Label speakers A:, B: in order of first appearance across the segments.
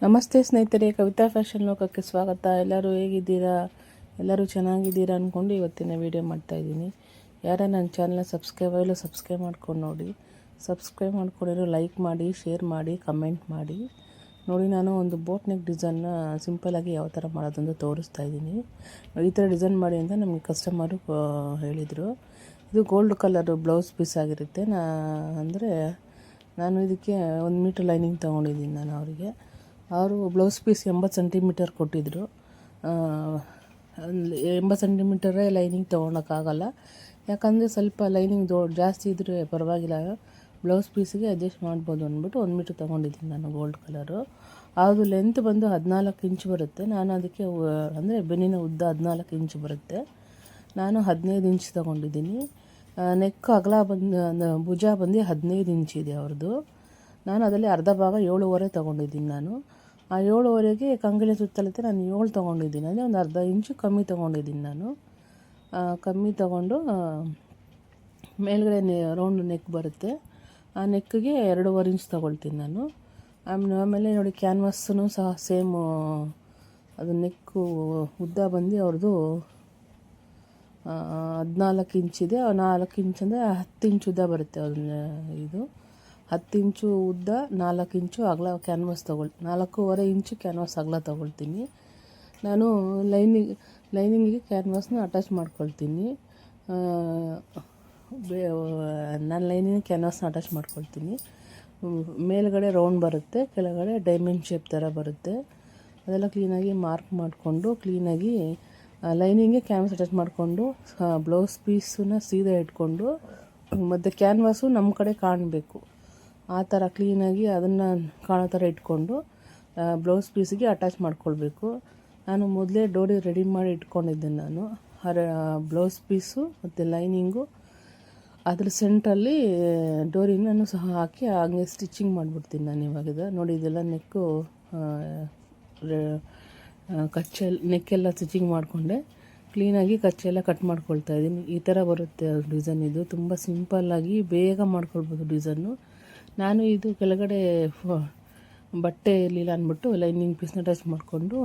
A: ನಮಸ್ತೆ ಸ್ನೇಹಿತರೆ, ಕವಿತಾ ಫ್ಯಾಷನ್ ಲೋಕಕ್ಕೆ ಸ್ವಾಗತ. ಎಲ್ಲರೂ ಹೇಗಿದ್ದೀರಾ? ಎಲ್ಲರೂ ಚೆನ್ನಾಗಿದ್ದೀರಾ ಅಂದ್ಕೊಂಡು ಇವತ್ತಿನ ವೀಡಿಯೋ ಮಾಡ್ತಾಯಿದ್ದೀನಿ. ಯಾರ ನನ್ನ ಚಾನಲ್ನ ಸಬ್ಸ್ಕ್ರೈಬ್ ಮಾಡ್ಕೊಂಡು ನೋಡಿ. ಸಬ್ಸ್ಕ್ರೈಬ್ ಮಾಡ್ಕೊಂಡಿರೋ ಲೈಕ್ ಮಾಡಿ, ಶೇರ್ ಮಾಡಿ, ಕಮೆಂಟ್ ಮಾಡಿ. ನೋಡಿ, ನಾನು ಒಂದು ಬೋಟ್ ನೆಕ್ ಡಿಸೈನ್ನ ಸಿಂಪಲಾಗಿ ಯಾವ ಥರ ಮಾಡೋದಂತ ತೋರಿಸ್ತಾ ಇದ್ದೀನಿ. ಈ ಥರ ಡಿಸೈನ್ ಮಾಡಿ ಅಂತ ನಮಗೆ ಕಸ್ಟಮರು ಹೇಳಿದರು. ಇದು ಗೋಲ್ಡ್ ಕಲರು ಬ್ಲೌಸ್ ಪೀಸ್ ಆಗಿರುತ್ತೆ. ನಾನು ಇದಕ್ಕೆ 1 ಮೀಟ್ರ್ ಲೈನಿಂಗ್ ತೊಗೊಂಡಿದ್ದೀನಿ. ನಾನು ಅವರಿಗೆ ಬ್ಲೌಸ್ ಪೀಸ್ 80 ಸೆಂಟಿಮೀಟರ್ ಕೊಟ್ಟಿದ್ದರು. 80 ಸೆಂಟಿಮೀಟರೇ ಲೈನಿಂಗ್ ತೊಗೊಳಕ್ಕಾಗಲ್ಲ, ಯಾಕಂದರೆ ಸ್ವಲ್ಪ ಲೈನಿಂಗ್ ಜಾಸ್ತಿ ಇದ್ದರೆ ಪರವಾಗಿಲ್ಲ, ಬ್ಲೌಸ್ ಪೀಸಿಗೆ ಅಡ್ಜಸ್ಟ್ ಮಾಡ್ಬೋದು ಅಂದ್ಬಿಟ್ಟು 1 ಮೀಟ್ರ್ ತೊಗೊಂಡಿದ್ದೀನಿ ನಾನು ಗೋಲ್ಡ್ ಕಲರು. ಅದು ಲೆಂತ್ ಬಂದು 14 ಇಂಚ್ ಬರುತ್ತೆ. ನಾನು ಅದಕ್ಕೆ ಬೆನ್ನಿನ ಉದ್ದ 14 ಇಂಚ್ ಬರುತ್ತೆ. ನಾನು 15 ಇಂಚ್ ತೊಗೊಂಡಿದ್ದೀನಿ. ನೆಕ್ ಅಗಲ ಭುಜ ಬಂದು 15 ಇಂಚ್ ಇದೆ ಅವ್ರದ್ದು. ನಾನು ಅದರಲ್ಲಿ ಅರ್ಧ ಭಾಗ 7.5 ತೊಗೊಂಡಿದ್ದೀನಿ. ನಾನು ಆ 7.5ಗೆ ಕಂಗಳಿ ಸುತ್ತಳತೆ ನಾನು 7 ತೊಗೊಂಡಿದ್ದೀನಿ. ಅಂದರೆ ಒಂದು ಅರ್ಧ ಇಂಚು ಕಮ್ಮಿ ತೊಗೊಂಡಿದ್ದೀನಿ. ನಾನು ಕಮ್ಮಿ ತೊಗೊಂಡು ಮೇಲ್ಗಡೆ ರೌಂಡ್ ನೆಕ್ ಬರುತ್ತೆ, ಆ ನೆಕ್ಕಿಗೆ 2.5 ಇಂಚ್ ತೊಗೊಳ್ತೀನಿ ನಾನು. ಆಮೇಲೆ ನೋಡಿ, ಕ್ಯಾನ್ವಾಸೂ ಸಹ ಸೇಮು, ಅದು ನೆಕ್ಕು ಉದ್ದ ಬಂದು ಅವ್ರದ್ದು 14 ಇಂಚಿದೆ. 4 ಇಂಚ್ ಅಂದರೆ 10 ಇಂಚ್ ಉದ್ದ ಬರುತ್ತೆ. ಇದು 10 ಇಂಚು ಉದ್ದ, 4 ಇಂಚು ಅಗಲ ಕ್ಯಾನ್ವಾಸ್ 4.5 ಇಂಚು ಕ್ಯಾನ್ವಾಸ್ ಅಗಲ ತೊಗೊಳ್ತೀನಿ. ನಾನು ಲೈನಿಂಗಿಗೆ ಕ್ಯಾನ್ವಾಸ್ನ ಅಟ್ಯಾಚ್ ಮಾಡ್ಕೊಳ್ತೀನಿ. ನಾನು ಲೈನಿಂಗ್ ಕ್ಯಾನ್ವಾಸ್ನ ಅಟ್ಯಾಚ್ ಮಾಡ್ಕೊಳ್ತೀನಿ. ಮೇಲ್ಗಡೆ ರೌಂಡ್ ಬರುತ್ತೆ, ಕೆಳಗಡೆ ಡೈಮಂಡ್ ಶೇಪ್ ಥರ ಬರುತ್ತೆ. ಅದೆಲ್ಲ ಕ್ಲೀನಾಗಿ ಮಾರ್ಕ್ ಮಾಡಿಕೊಂಡು, ಕ್ಲೀನಾಗಿ ಲೈನಿಂಗ್ಗೆ ಕ್ಯಾನ್ವಾಸ್ ಅಟ್ಯಾಚ್ ಮಾಡಿಕೊಂಡು, ಬ್ಲೌಸ್ ಪೀಸನ್ನ ಸೀದಾ ಇಟ್ಕೊಂಡು, ಮತ್ತು ಕ್ಯಾನ್ವಾಸು ನಮ್ಮ ಕಡೆ ಕಾಣಬೇಕು, ಆ ಥರ ಕ್ಲೀನಾಗಿ ಅದನ್ನು ಕಾಣೋ ಥರ ಇಟ್ಕೊಂಡು ಬ್ಲೌಸ್ ಪೀಸಿಗೆ ಅಟ್ಯಾಚ್ ಮಾಡ್ಕೊಳ್ಬೇಕು. ನಾನು ಮೊದಲೇ ಡೋರಿ ರೆಡಿ ಮಾಡಿ ಇಟ್ಕೊಂಡಿದ್ದೆ. ನಾನು ಬ್ಲೌಸ್ ಪೀಸು ಮತ್ತು ಲೈನಿಂಗು ಅದ್ರ ಸೆಂಟ್ರಲ್ಲಿ ಡೋರಿನೂ ಸಹ ಹಾಕಿ ಹಾಗೆ ಸ್ಟಿಚಿಂಗ್ ಮಾಡಿಬಿಡ್ತೀನಿ ನಾನು. ಇವಾಗ ನೋಡಿ, ಇದೆಲ್ಲ ನೆಕ್ಕು ನೆಕ್ಕೆಲ್ಲ ಸ್ಟಿಚಿಂಗ್ ಮಾಡಿಕೊಂಡೆ. ಕ್ಲೀನಾಗಿ ಕಚ್ಚೆಲ್ಲ ಕಟ್ ಮಾಡ್ಕೊಳ್ತಾ ಇದ್ದೀನಿ. ಈ ಥರ ಬರುತ್ತೆ ಡಿಸೈನ್. ಇದು ತುಂಬ ಸಿಂಪಲ್ಲಾಗಿ ಬೇಗ ಮಾಡ್ಕೊಳ್ಬೋದು ಡಿಸೈನು. ನಾನು ಇದು ಕೆಳಗಡೆ ಬಟ್ಟೆ ಇರಲಿಲ್ಲ ಅಂದ್ಬಿಟ್ಟು ಲೈನಿಂಗ್ ಪೀಸ್ನ ಟಚ್ ಮಾಡಿಕೊಂಡು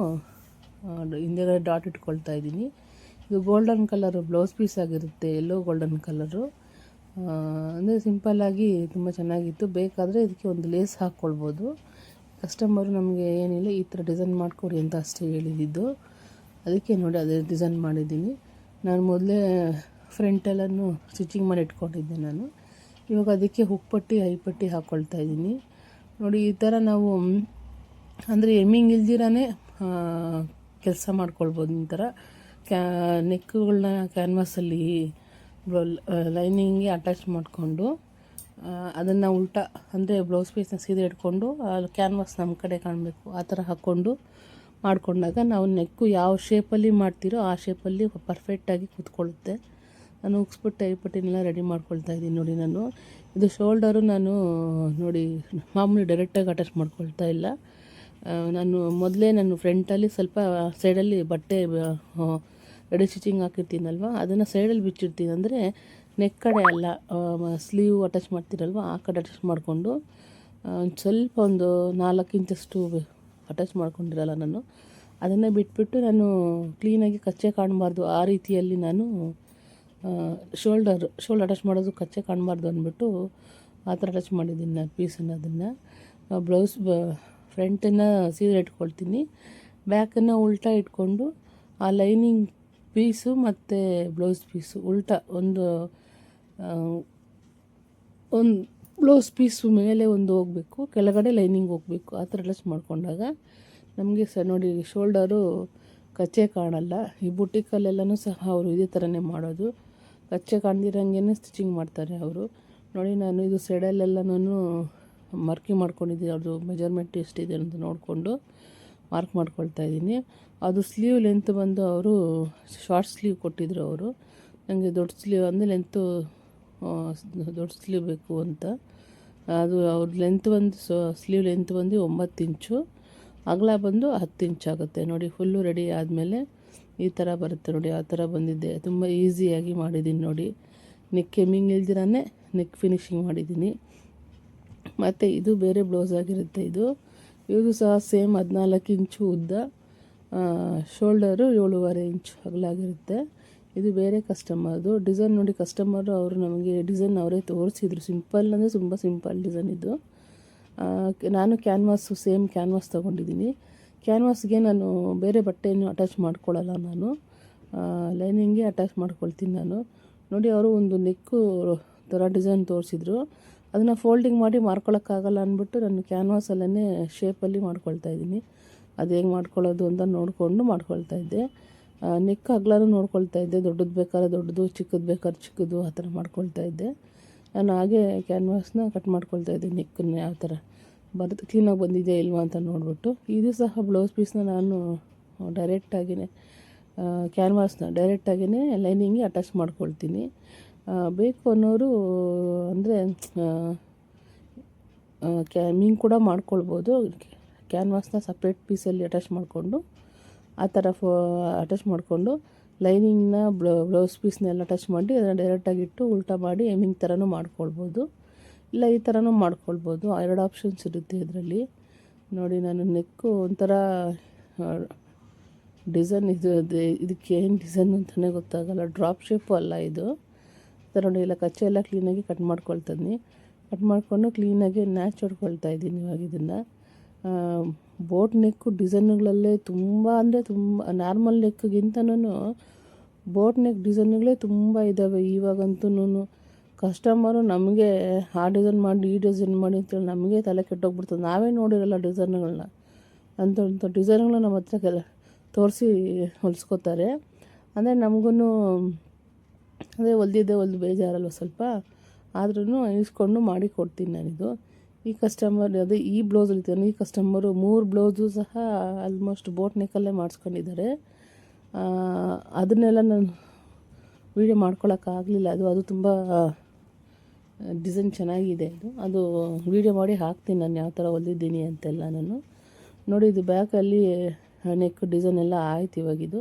A: ಹಿಂದೆಗಡೆ ಡಾಟ್ ಇಟ್ಕೊಳ್ತಾ ಇದ್ದೀನಿ. ಇದು ಗೋಲ್ಡನ್ ಕಲರು ಬ್ಲೌಸ್ ಪೀಸ್ ಆಗಿರುತ್ತೆ, ಎಲ್ಲೋ ಗೋಲ್ಡನ್ ಕಲರು. ಅಂದರೆ ಸಿಂಪಲ್ಲಾಗಿ ತುಂಬ ಚೆನ್ನಾಗಿತ್ತು. ಬೇಕಾದರೆ ಇದಕ್ಕೆ ಒಂದು ಲೇಸ್ ಹಾಕ್ಕೊಳ್ಬೋದು. ಕಸ್ಟಮರು ನಮಗೆ ಏನಿಲ್ಲ, ಈ ಥರ ಡಿಸೈನ್ ಮಾಡಿಕೊಡಿ ಅಂತ ಅಷ್ಟೇ ಹೇಳಿದ್ದು. ಅದಕ್ಕೆ ನೋಡಿ, ಅದೇ ಡಿಸೈನ್ ಮಾಡಿದ್ದೀನಿ. ನಾನು ಮೊದಲೇ ಫ್ರಂಟೆಲ್ಲನೂ ಸ್ಟಿಚಿಂಗ್ ಮಾಡಿ ಇಟ್ಕೊಂಡಿದ್ದೆ ನಾನು. ಇವಾಗ ಅದಕ್ಕೆ ಹುಕ್ಪಟ್ಟಿ, ಐಪಟ್ಟಿ ಹಾಕ್ಕೊಳ್ತಾ ಇದ್ದೀನಿ. ನೋಡಿ, ಈ ಥರ ನಾವು ಎಮ್ಮಿಂಗ್ ಇಲ್ದಿರಾನೇ ಕೆಲಸ ಮಾಡ್ಕೊಳ್ಬೋದು. ಈ ಥರ ನೆಕ್ಗಳನ್ನ ಕ್ಯಾನ್ವಾಸಲ್ಲಿ ಲೈನಿಂಗ್ಗೆ ಅಟ್ಯಾಚ್ ಮಾಡಿಕೊಂಡು, ಅದನ್ನು ಉಲ್ಟಾ ಬ್ಲೌಸ್ ಪೀಸ್ನ ಸೀದಾ ಇಟ್ಕೊಂಡು ಕ್ಯಾನ್ವಾಸ್ ನಮ್ಮ ಕಡೆ ಕಾಣಬೇಕು, ಆ ಥರ ಹಾಕ್ಕೊಂಡು ಮಾಡಿಕೊಂಡಾಗ ನಾವು ನೆಕ್ಕು ಯಾವ ಶೇಪಲ್ಲಿ ಮಾಡ್ತೀರೋ ಆ ಶೇಪಲ್ಲಿ ಪರ್ಫೆಕ್ಟಾಗಿ ಕೂತ್ಕೊಳ್ಳುತ್ತೆ. ನಾನು ಉಕ್ಸ್ಬಿಟ್ಟು ಐಪಟ್ಟಿನೆಲ್ಲ ರೆಡಿ ಮಾಡ್ಕೊಳ್ತಾ ಇದ್ದೀನಿ. ನೋಡಿ, ನಾನು ಇದು ಶೋಲ್ಡರು ನಾನು ನೋಡಿ ಮಾಮೂಲಿ ಡೈರೆಕ್ಟಾಗಿ ಅಟ್ಯಾಚ್ ಮಾಡ್ಕೊಳ್ತಾ ಇಲ್ಲ. ನಾನು ಫ್ರಂಟಲ್ಲಿ ಸ್ವಲ್ಪ ಸೈಡಲ್ಲಿ ಬಟ್ಟೆ ರೆಡಿ ಸ್ಟಿಚಿಂಗ್ ಹಾಕಿರ್ತೀನಲ್ವ, ಅದನ್ನು ಸೈಡಲ್ಲಿ ಬಿಚ್ಚಿರ್ತೀನಿ. ಅಂದರೆ ನೆಕ್ ಕಡೆ ಅಲ್ಲ, ಸ್ಲೀವ್ ಅಟ್ಯಾಚ್ ಮಾಡ್ತೀರಲ್ವ, ಆ ಕಡೆ ಅಟ್ಯಾಚ್ ಮಾಡಿಕೊಂಡು ಸ್ವಲ್ಪ ಒಂದು 4 ಇಂಚಷ್ಟು ಅಟ್ಯಾಚ್ ಮಾಡ್ಕೊಂಡಿರಲ್ಲ ನಾನು. ಅದನ್ನೇ ಬಿಟ್ಬಿಟ್ಟು ನಾನು ಕ್ಲೀನಾಗಿ ಕಚ್ಚೆ ಕಾಣಬಾರ್ದು ಆ ರೀತಿಯಲ್ಲಿ ನಾನು ಶೋಲ್ಡರ್ ಅಟ್ಯಾಚ್ ಮಾಡೋದು ಕಚ್ಚೆ ಕಾಣಬಾರ್ದು ಅಂದ್ಬಿಟ್ಟು ಆ ಥರ ಅಟ್ಯಾಚ್ ಮಾಡಿದ್ದೀನಿ ನಾನು ಪೀಸನ್ನು. ಅದನ್ನು ಬ್ಲೌಸ್ ಫ್ರಂಟನ್ನು ಸೀದಾ ಇಟ್ಕೊಳ್ತೀನಿ, ಬ್ಯಾಕನ್ನು ಉಲ್ಟಾ ಇಟ್ಕೊಂಡು ಆ ಲೈನಿಂಗ್ ಪೀಸು ಮತ್ತು ಬ್ಲೌಸ್ ಪೀಸು ಉಲ್ಟಾ ಒಂದು ಬ್ಲೌಸ್ ಪೀಸು ಮೇಲೆ ಒಂದು ಹೋಗಬೇಕು, ಕೆಳಗಡೆ ಲೈನಿಂಗ್ ಹೋಗಬೇಕು. ಆ ಥರ ಅಟ್ಯಾಚ್ ಮಾಡಿಕೊಂಡಾಗ ನಮಗೆ ನೋಡಿ, ಶೋಲ್ಡರು ಕಚ್ಚೆ ಕಾಣಲ್ಲ. ಈ ಬುಟಿಕಲ್ಲೆಲ್ಲನೂ ಸಹ ಅವರು ಇದೇ ಥರನೇ ಮಾಡೋದು, ಕಚ್ಚೆ ಕಾಣ್ದಿರಂಗೆ ಸ್ಟಿಚಿಂಗ್ ಮಾಡ್ತಾರೆ ಅವರು. ನೋಡಿ, ನಾನು ಇದು ಸೈಡಲ್ಲೆಲ್ಲನೂ ಮಾರ್ಕಿಂಗ್ ಮಾಡ್ಕೊಂಡಿದ್ದೀನಿ. ಅವ್ರದ್ದು ಮೆಜರ್ಮೆಂಟ್ ಎಷ್ಟಿದೆ ಅಂತ ನೋಡಿಕೊಂಡು ಮಾರ್ಕ್ ಮಾಡ್ಕೊಳ್ತಾ ಇದ್ದೀನಿ. ಅದು ಸ್ಲೀವ್ ಲೆಂತ್ ಬಂದು ಅವರು ಶಾರ್ಟ್ ಸ್ಲೀವ್ ಕೊಟ್ಟಿದ್ರು ಅವರು. ನನಗೆ ದೊಡ್ಡ ಸ್ಲೀವ್ ಲೆಂತು ದೊಡ್ಡ ಸ್ಲೀವ್ ಬೇಕು ಅಂತ. ಅದು ಅವ್ರ ಲೆಂತ್ ಸ್ಲೀವ್ ಲೆಂತ್ ಬಂದು 9 ಇಂಚು, ಅಗಲ ಬಂದು 10 ಇಂಚ್ ಆಗುತ್ತೆ. ನೋಡಿ, ಫುಲ್ಲು ರೆಡಿ ಆದಮೇಲೆ ಈ ಥರ ಬರುತ್ತೆ. ನೋಡಿ, ಆ ಥರ ಬಂದಿದ್ದೆ. ತುಂಬ ಈಸಿಯಾಗಿ ಮಾಡಿದ್ದೀನಿ ನೋಡಿ. ನೆಕ್ ಹೆಮ್ಮಿಂಗ್ ಇಲ್ದಿರಾನೆ ನೆಕ್ ಫಿನಿಶಿಂಗ್ ಮಾಡಿದ್ದೀನಿ. ಮತ್ತು ಇದು ಬೇರೆ ಬ್ಲೌಸ್ ಆಗಿರುತ್ತೆ. ಇದು ಸಹ ಸೇಮ್ 14 ಇಂಚು ಉದ್ದ, ಶೋಲ್ಡರು 7.5 ಇಂಚು ಅಗಲಾಗಿರುತ್ತೆ. ಇದು ಬೇರೆ ಕಸ್ಟಮರ್ದು ಡಿಸೈನ್. ನೋಡಿ ಕಸ್ಟಮರು ಅವರು ನಮಗೆ ಡಿಸೈನ್ ಅವರೇ ತೋರಿಸಿದ್ರು. ಸಿಂಪಲ್ ಅಂದರೆ ತುಂಬ ಸಿಂಪಲ್ ಡಿಸೈನ್ ಇದು. ನಾನು ಕ್ಯಾನ್ವಾಸು ಸೇಮ್ ಕ್ಯಾನ್ವಾಸ್ ತೊಗೊಂಡಿದ್ದೀನಿ. ಕ್ಯಾನ್ವಾಸ್ಗೆ ನಾನು ಬೇರೆ ಬಟ್ಟೆಯನ್ನು ಅಟ್ಯಾಚ್ ಮಾಡ್ಕೊಳ್ಳಲ್ಲ, ನಾನು ಲೈನಿಂಗ್ಗೆ ಅಟ್ಯಾಚ್ ಮಾಡ್ಕೊಳ್ತೀನಿ ನಾನು. ನೋಡಿ ಅವರು ಒಂದು ನೆಕ್ಕು ಥರ ಡಿಸೈನ್ ತೋರಿಸಿದ್ರು. ಅದನ್ನು ಫೋಲ್ಡಿಂಗ್ ಮಾಡಿ ಮಾಡ್ಕೊಳಕ್ಕಾಗಲ್ಲ ಅಂದ್ಬಿಟ್ಟು ನಾನು ಕ್ಯಾನ್ವಾಸಲ್ಲೇ ಶೇಪಲ್ಲಿ ಮಾಡ್ಕೊಳ್ತಾ ಇದ್ದೀನಿ. ಅದು ಹೇಗೆ ಮಾಡ್ಕೊಳ್ಳೋದು ಅಂತ ನೋಡಿಕೊಂಡು ಮಾಡ್ಕೊಳ್ತಾ ಇದ್ದೆ. ನೆಕ್ ಅಗಲನೂ ನೋಡ್ಕೊಳ್ತಾ ಇದ್ದೆ, ದೊಡ್ಡದು ಬೇಕಾದ್ರೆ ದೊಡ್ಡದು, ಚಿಕ್ಕದು ಬೇಕಾದ್ರೆ ಚಿಕ್ಕದು, ಆ ಥರ ಮಾಡ್ಕೊಳ್ತಾ ಇದ್ದೆ. ನಾನು ಹಾಗೆ ಕ್ಯಾನ್ವಾಸ್ನ ಕಟ್ ಮಾಡ್ಕೊಳ್ತಾ ಇದ್ದೆ. ನೆಕ್ಕನ್ನು ಯಾವ ಥರ ಕ್ಲೀನಾಗಿ ಬಂದಿದೆಯಾ ಇಲ್ವಾ ಅಂತ ನೋಡಿಬಿಟ್ಟು. ಇದು ಸಹ ಬ್ಲೌಸ್ ಪೀಸ್ನ ನಾನು ಡೈರೆಕ್ಟಾಗಿಯೇ ಕ್ಯಾನ್ವಾಸ್ನ ಡೈರೆಕ್ಟಾಗಿಯೇ ಲೈನಿಂಗ್ಗೆ ಅಟ್ಯಾಚ್ ಮಾಡ್ಕೊಳ್ತೀನಿ. ಬೇಕು ಅನ್ನೋರು ಅಂದರೆ ಮೀನ್ ಕೂಡ ಮಾಡ್ಕೊಳ್ಬೋದು. ಕ್ಯಾನ್ವಾಸ್ನ ಸಪ್ರೇಟ್ ಪೀಸಲ್ಲಿ ಅಟ್ಯಾಚ್ ಮಾಡಿಕೊಂಡು ಆ ಥರ ಅಟ್ಯಾಚ್ ಮಾಡಿಕೊಂಡು ಲೈನಿಂಗ್ನ ಬ್ಲೌಸ್ ಪೀಸ್ನೆಲ್ಲ ಅಟ್ಯಾಚ್ ಮಾಡಿ ಅದನ್ನು ಡೈರೆಕ್ಟಾಗಿಟ್ಟು ಉಲ್ಟಾ ಮಾಡಿ ಎಮ್ಮಿಂಗ್ ಥರನೂ ಮಾಡ್ಕೊಳ್ಬೋದು, ಇಲ್ಲ ಈ ಥರನೂ ಮಾಡ್ಕೊಳ್ಬೋದು. 2 ಆಪ್ಷನ್ಸ್ ಇರುತ್ತೆ ಇದರಲ್ಲಿ. ನೋಡಿ ನಾನು ನೆಕ್ಕು ಒಂಥರ ಡಿಸೈನ್ ಇದಕ್ಕೆ ಏನು ಡಿಸೈನ್ ಅಂತಲೇ ಗೊತ್ತಾಗಲ್ಲ. ಡ್ರಾಪ್ ಶೇಪು ಅಲ್ಲ ಇದು. ಥರ ನೋಡಿ ಎಲ್ಲ ಕಚ್ಚೆ ಎಲ್ಲ ಕ್ಲೀನಾಗಿ ಕಟ್ ಮಾಡ್ಕೊಳ್ತೀನಿ. ಕಟ್ ಮಾಡಿಕೊಂಡು ಕ್ಲೀನಾಗಿ ನ್ಯಾಚ್ ಹೊಡ್ಕೊಳ್ತಾ ಇದ್ದೀನಿ. ಇವಾಗ ಇದನ್ನು ಬೋಟ್ ನೆಕ್ಕು ಡಿಸೈನ್ಗಳಲ್ಲೇ ತುಂಬ ಅಂದರೆ ತುಂಬ, ನಾರ್ಮಲ್ ನೆಕ್ಗಿಂತನೂ ಬೋಟ್ ನೆಕ್ ಡಿಸೈನ್ಗಳೇ ತುಂಬ ಇದ್ದಾವೆ ಇವಾಗಂತೂ. ಕಸ್ಟಮರು ನಮಗೆ ಆ ಡಿಸೈನ್ ಮಾಡಿ ಈ ಡಿಸೈನ್ ಮಾಡಿ ಅಂತೇಳಿ ನಮಗೆ ತಲೆ ಕೆಟ್ಟೋಗ್ಬಿಡ್ತದೆ. ನಾವೇ ನೋಡಿರಲ್ಲ ಡಿಸೈನ್ಗಳನ್ನ. ಅಂಥ ಡಿಸೈನ್ಗಳನ್ನ ನಮ್ಮ ಹತ್ರ ತೋರಿಸಿ ಹೊಲಿಸ್ಕೋತಾರೆ. ಅಂದರೆ ನಮಗೂ ಅದೇ ಹೊಲ್ದು ಬೇಜಾರಲ್ವ ಸ್ವಲ್ಪ, ಆದ್ರೂ ಇಸ್ಕೊಂಡು ಮಾಡಿ ಕೊಡ್ತೀನಿ ನಾನಿದು. ಈ ಕಸ್ಟಮರ್ ಅದೇ ಈ ಬ್ಲೌಸ್ ಇರ್ತಾನೆ, ಈ ಕಸ್ಟಮರು 3 ಬ್ಲೌಸು ಸಹ ಆಲ್ಮೋಸ್ಟ್ ಬೋಟ್ ನೆಕ್ಕಲ್ಲೇ ಮಾಡಿಸ್ಕೊಂಡಿದ್ದಾರೆ. ಅದನ್ನೆಲ್ಲ ನಾನು ವೀಡಿಯೋ ಮಾಡ್ಕೊಳಕ್ಕಾಗಲಿಲ್ಲ. ಅದು ತುಂಬ ಡಿಸೈನ್ ಚೆನ್ನಾಗಿದೆ. ಅದು ವೀಡಿಯೋ ಮಾಡಿ ಹಾಕ್ತೀನಿ ನಾನು ಯಾವ ಥರ ಹೊಲಿದ್ದೀನಿ ಅಂತೆಲ್ಲ ನಾನು. ನೋಡಿ ಇದು ಬ್ಯಾಕಲ್ಲಿ ನೆಕ್ ಡಿಸೈನ್ ಎಲ್ಲ ಆಯ್ತು. ಇವಾಗಿದು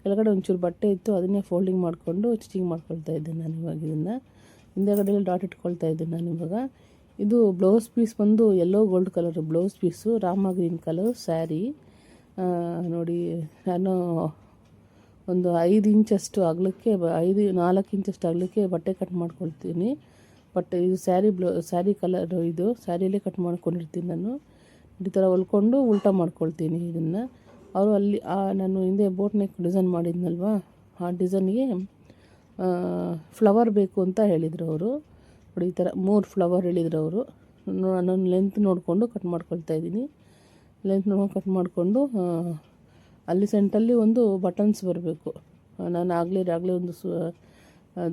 A: ಕೆಳಗಡೆ ಒಂಚೂರು ಬಟ್ಟೆ ಇತ್ತು, ಅದನ್ನೇ ಫೋಲ್ಡಿಂಗ್ ಮಾಡಿಕೊಂಡು ಸ್ಟಿಚಿಂಗ್ ಮಾಡ್ಕೊಳ್ತಾ ಇದ್ದೆ ನಾನು. ಇವಾಗ ಇದನ್ನು ಹಿಂದೆಗಡೆಯಲ್ಲಿ ಡಾಟ್ ಇಟ್ಕೊಳ್ತಾ ಇದ್ದೆ ನಾನು ಇವಾಗ. ಇದು ಬ್ಲೌಸ್ ಪೀಸ್ ಬಂದು yellow gold colour blouse piece, Rama green colour sari. ನೋಡಿ ನಾನು ಒಂದು 5 ಇಂಚಷ್ಟು ಅಗಲಕ್ಕೆ 4 ಇಂಚಷ್ಟು ಅಗಲಕ್ಕೆ ಬಟ್ಟೆ ಕಟ್ ಮಾಡ್ಕೊಳ್ತೀನಿ. ಬಟ್ ಇದು ಸ್ಯಾರಿ ಕಲರ್, ಇದು ಸ್ಯಾರಿಯಲ್ಲೇ ಕಟ್ ಮಾಡ್ಕೊಂಡಿರ್ತೀನಿ ನಾನು. ಈ ಥರ ಹೊಲ್ಕೊಂಡು ಉಲ್ಟಾ ಮಾಡ್ಕೊಳ್ತೀನಿ ಇದನ್ನು. ಅವರು ಅಲ್ಲಿ ನಾನು ಹಿಂದೆ ಬೋಟ್ ನೆಕ್ ಡಿಸೈನ್ ಮಾಡಿದ್ನಲ್ವ, ಆ ಡಿಸೈನ್ಗೆ ಫ್ಲವರ್ ಬೇಕು ಅಂತ ಹೇಳಿದರು ಅವರು. ನೋಡಿ ಈ ಥರ 3 ಫ್ಲವರ್ ಹೇಳಿದ್ರು ಅವರು. ನಾನು ಲೆಂತ್ ನೋಡಿಕೊಂಡು ಕಟ್ ಮಾಡ್ಕೊಳ್ತಾ ಇದ್ದೀನಿ. ಲೆಂತ್ ನೋಡ್ಕೊಂಡು ಕಟ್ ಮಾಡಿಕೊಂಡು ಅಲ್ಲಿ ಸೆಂಟಲ್ಲಿ ಒಂದು ಬಟನ್ಸ್ ಬರಬೇಕು. ನಾನು ಆಗಲೇ ಒಂದು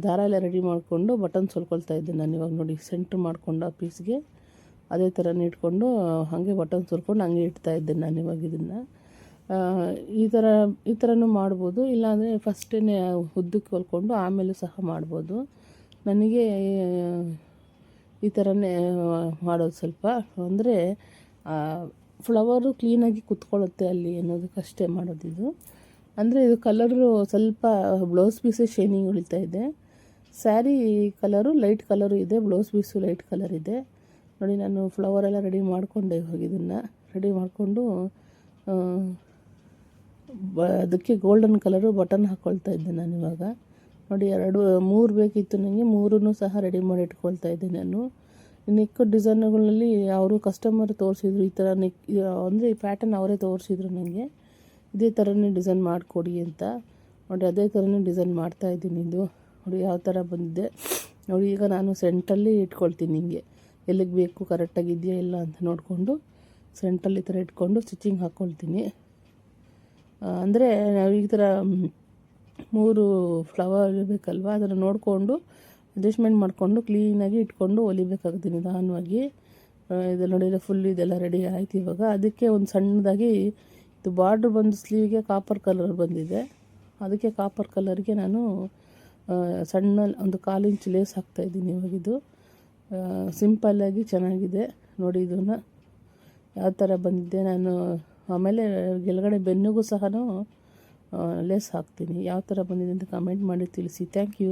A: ದಾರ ಎಲ್ಲ ರೆಡಿ ಮಾಡಿಕೊಂಡು ಬಟನ್ಸ್ ಹೊಲ್ಕೊಳ್ತಾ ಇದ್ದೆ ನಾನು. ಇವಾಗ ನೋಡಿ ಸೆಂಟ್ರ್ ಮಾಡಿಕೊಂಡು ಆ ಪೀಸ್ಗೆ ಅದೇ ಥರನೇ ಇಟ್ಕೊಂಡು ಹಾಗೆ ಬಟನ್ಸ್ ಹೊಲ್ಕೊಂಡು ಹಂಗೆ ಇಡ್ತಾ ಇದ್ದೆ ನಾನು. ಇವಾಗ ಇದನ್ನು ಈ ಥರನೂ ಮಾಡ್ಬೋದು, ಇಲ್ಲಾಂದರೆ ಫಸ್ಟೇ ಉದ್ದಕ್ಕೆ ಹೊಲ್ಕೊಂಡು ಆಮೇಲೆ ಸಹ ಮಾಡ್ಬೋದು. ನನಗೆ ಈ ಥರನೇ ಮಾಡೋದು ಸ್ವಲ್ಪ, ಅಂದರೆ ಫ್ಲವರು ಕ್ಲೀನಾಗಿ ಕುತ್ಕೊಳ್ಳುತ್ತೆ ಅಲ್ಲಿ ಅನ್ನೋದಕ್ಕಷ್ಟೇ ಮಾಡೋದಿದು. ಅಂದರೆ ಇದು ಕಲರು ಸ್ವಲ್ಪ ಬ್ಲೌಸ್ ಪೀಸೇ ಶೈನಿಂಗ್ ಉಳಿತಾ ಇದೆ. ಸ್ಯಾರಿ ಕಲರು ಲೈಟ್ ಕಲರು ಇದೆ, ಬ್ಲೌಸ್ ಪೀಸು ಲೈಟ್ ಕಲರ್ ಇದೆ. ನೋಡಿ ನಾನು ಫ್ಲವರೆಲ್ಲ ರೆಡಿ ಮಾಡಿಕೊಂಡೆ. ಇವಾಗ ಇದನ್ನು ರೆಡಿ ಮಾಡಿಕೊಂಡು ಅದಕ್ಕೆ ಗೋಲ್ಡನ್ ಕಲರು ಬಟನ್ ಹಾಕ್ಕೊಳ್ತಾ ಇದ್ದೆ ನಾನು ಇವಾಗ. ನೋಡಿ 3 ಬೇಕಿತ್ತು ನನಗೆ, 3 ಸಹ ರೆಡಿ ಮಾಡಿ ಇಟ್ಕೊಳ್ತಾ ಇದ್ದೆ ನಾನು. ನೆಕ್ ಡಿಸೈನ್ಗಳಲ್ಲಿ ಅವರು ಕಸ್ಟಮರ್ ತೋರಿಸಿದ್ರು. ಈ ಥರ ನೆಕ್ ಅಂದರೆ ಈ ಪ್ಯಾಟರ್ನ್ ಅವರೇ ತೋರಿಸಿದ್ರು ನನಗೆ, ಇದೇ ಥರನೇ ಡಿಸೈನ್ ಮಾಡಿಕೊಡಿ ಅಂತ. ನೋಡಿ ಅದೇ ಥರನೇ ಡಿಸೈನ್ ಮಾಡ್ತಾಯಿದ್ದೀನಿ. ಇದು ನೋಡಿ ಯಾವ ಥರ ಬಂದಿದೆ ನೋಡಿ. ಈಗ ನಾನು ಸೆಂಟ್ರಲ್ಲಿ ಇಟ್ಕೊಳ್ತೀನಿ, ಹಿಂಗೆ ಎಲ್ಲಿಗೆ ಬೇಕು ಕರೆಕ್ಟಾಗಿದೆಯಾ ಇಲ್ಲ ಅಂತ ನೋಡಿಕೊಂಡು ಸೆಂಟ್ರಲ್ಲಿ ಈ ಥರ ಇಟ್ಕೊಂಡು ಸ್ಟಿಚಿಂಗ್ ಹಾಕ್ಕೊಳ್ತೀನಿ. ಅಂದರೆ ನಾವು ಈ ಥರ 3 ಫ್ಲವರ್ ಇರಬೇಕಲ್ವ, ಅದನ್ನು ನೋಡಿಕೊಂಡು ಅಡ್ಜಸ್ಟ್ಮೆಂಟ್ ಮಾಡಿಕೊಂಡು ಕ್ಲೀನಾಗಿ ಇಟ್ಕೊಂಡು ಹೊಲಿಬೇಕಾಗುತ್ತೆ ನಿಧಾನವಾಗಿ. ಇದು ನೋಡಿದರೆ ಫುಲ್ ಇದೆಲ್ಲ ರೆಡಿ ಆಯ್ತು. ಇವಾಗ ಅದಕ್ಕೆ ಒಂದು ಸಣ್ಣದಾಗಿ ಇದು ಬಾರ್ಡ್ರ್ ಬಂದು ಸ್ಲೀವ್ಗೆ ಕಾಪರ್ ಕಲರ್ ಬಂದಿದೆ. ಅದಕ್ಕೆ ಕಾಪರ್ ಕಲರ್ಗೆ ನಾನು ಸಣ್ಣ ಒಂದು 1/4 ಇಂಚ್ ಲೇಸ್ ಹಾಕ್ತಾಯಿದ್ದೀನಿ. ಇವಾಗಿದು ಸಿಂಪಲ್ಲಾಗಿ ಚೆನ್ನಾಗಿದೆ ನೋಡಿ. ಇದನ್ನು ಯಾವ ಥರ ಬಂದಿದೆ ನಾನು ಆಮೇಲೆ ಕೆಳಗಡೆ ಬೆನ್ನಿಗೂ ಸಹ ಲೇಸ್ ಹಾಕ್ತೀನಿ. ಯಾವ ಥರ ಬಂದಿದೆ ಅಂತ ಕಮೆಂಟ್ ಮಾಡಿ ತಿಳಿಸಿ. Thank you.